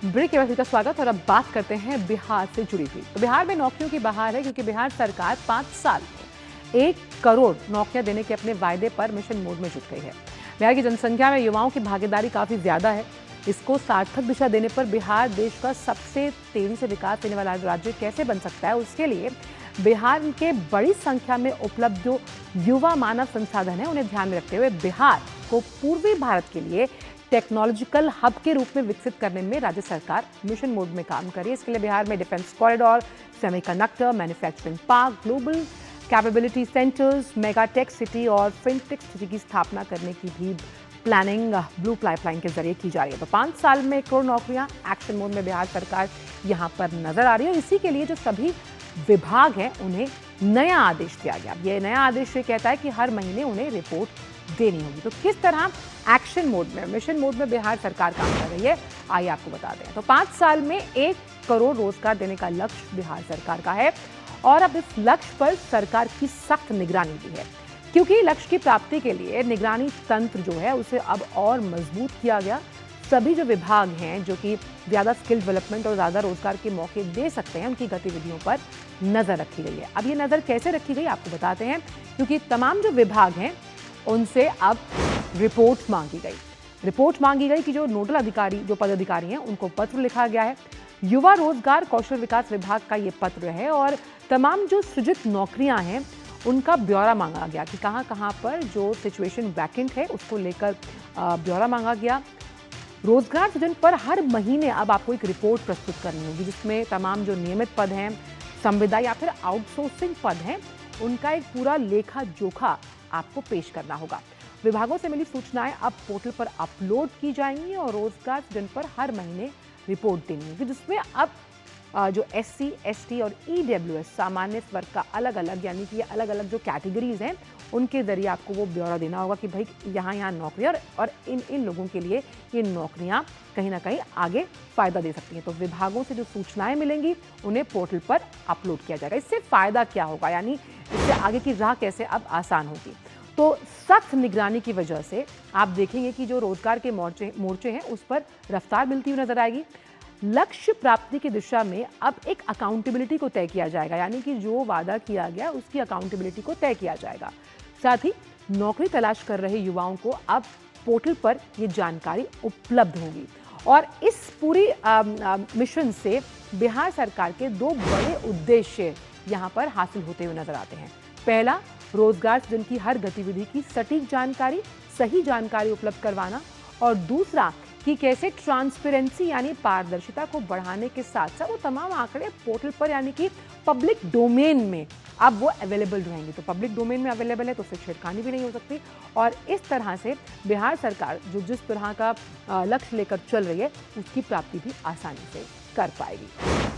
Break के बाद का स्वागत। और अब बात करते हैं बिहार से जुड़ी हुई। तो बिहार में नौकरियों की बहार है क्योंकि बिहार सरकार 5 साल में 1 करोड़ नौकरियां देने के अपने वायदे पर मिशन मोड में जुट गई है। बिहार की जनसंख्या में युवाओं की भागीदारी काफी ज्यादा है। इसको सार्थक दिशा देने पर बिहार देश का सबसे तेजी से विकास देने वाला राज्य कैसे बन सकता है, उसके लिए बिहार के बड़ी संख्या में उपलब्ध जो युवा मानव संसाधन है उन्हें ध्यान में रखते हुए बिहार को पूर्वी भारत के लिए टेक्नोलॉजिकल हब के रूप में विकसित करने में राज्य सरकार मिशन मोड में काम कर रही है। इसके लिए बिहार में defence corridor, semiconductor, manufacturing park, global capability centres, mega tech city और फिनटेक सिटी की स्थापना करने की भी प्लानिंग ब्लू पाइपलाइन के जरिए की जा रही है। तो 5 साल में 1 करोड़ नौकरियां एक्शन मोड में बिहार सरकार यहां पर नजर आ रही है। इसी के लिए जो सभी विभाग हैं उन्हें नया आदेश दिया गया। ये नया आदेश ये कहता है कि हर महीने उन्हें रिपोर्ट देनी होगी। तो किस तरह एक्शन मोड में, मिशन मोड में बिहार सरकार काम कर रही है, आइए आपको बता दें। तो 5 साल में 1 करोड़ रोजगार देने का लक्ष्य बिहार सरकार का है और अब इस लक्ष्य पर सरकार की सख्त निगरानी भी है, क्योंकि लक्ष्य की प्राप्ति के लिए निगरानी तंत्र जो है उसे अब और मजबूत किया गया। सभी जो विभाग हैं जो कि ज़्यादा स्किल डेवलपमेंट और ज़्यादा रोजगार के मौके दे सकते हैं, उनकी गतिविधियों पर नज़र रखी गई है। अब ये नज़र कैसे रखी गई आपको बताते हैं, क्योंकि तमाम जो विभाग हैं उनसे अब रिपोर्ट मांगी गई कि जो नोडल अधिकारी, जो पदाधिकारी हैं, उनको पत्र लिखा गया है। युवा रोजगार कौशल विकास विभाग का ये पत्र है और तमाम जो सृजित नौकरियां हैं उनका ब्यौरा मांगा गया कि कहां कहां पर जो सिचुएशन वैकेंट है उसको लेकर ब्यौरा मांगा गया। रोजगार सृजन पर हर महीने अब आपको एक रिपोर्ट प्रस्तुत करनी होगी, जिसमें तमाम जो नियमित पद हैं, संविदा या फिर आउटसोर्सिंग पद हैं, उनका एक पूरा लेखा जोखा आपको पेश करना होगा। विभागों से मिली सूचनाएं अब पोर्टल पर अपलोड की जाएंगी और रोजगार सृजन पर हर महीने रिपोर्ट देनी होगी, जिसमें अब जो SC, ST और EWS सामान्य वर्ग का अलग अलग, यानी कि ये अलग अलग जो कैटेगरीज हैं उनके जरिए आपको वो ब्यौरा देना होगा कि भाई यहाँ नौकरियाँ और इन लोगों के लिए ये नौकरियाँ कहीं ना कहीं आगे फ़ायदा दे सकती हैं। तो विभागों से जो सूचनाएं मिलेंगी उन्हें पोर्टल पर अपलोड किया जाएगा। इससे फ़ायदा क्या होगा, यानी इससे आगे की राह कैसे अब आसान होगी। तो सख्त निगरानी की वजह से आप देखेंगे कि जो रोजगार के मोर्चे हैं उस पर रफ्तार मिलती हुई नजर आएगी। लक्ष्य प्राप्ति की दिशा में अब एक अकाउंटेबिलिटी को तय किया जाएगा, यानी कि जो वादा किया गया उसकी अकाउंटेबिलिटी को तय किया जाएगा। साथ ही नौकरी तलाश कर रहे युवाओं को अब पोर्टल पर ये जानकारी उपलब्ध होगी और इस पूरी मिशन से बिहार सरकार के 2 बड़े उद्देश्य यहाँ पर हासिल होते हुए नजर आते हैं। पहला, रोजगार सृजन की हर गतिविधि की सटीक जानकारी, सही जानकारी उपलब्ध करवाना, और दूसरा कि कैसे ट्रांसपेरेंसी यानी पारदर्शिता को बढ़ाने के साथ साथ वो तमाम आंकड़े पोर्टल पर यानी कि पब्लिक डोमेन में अब वो अवेलेबल रहेंगे। तो पब्लिक डोमेन में अवेलेबल है तो उससे छेड़खानी भी नहीं हो सकती और इस तरह से बिहार सरकार जो जिस तरह का लक्ष्य लेकर चल रही है उसकी प्राप्ति भी आसानी से कर पाएगी।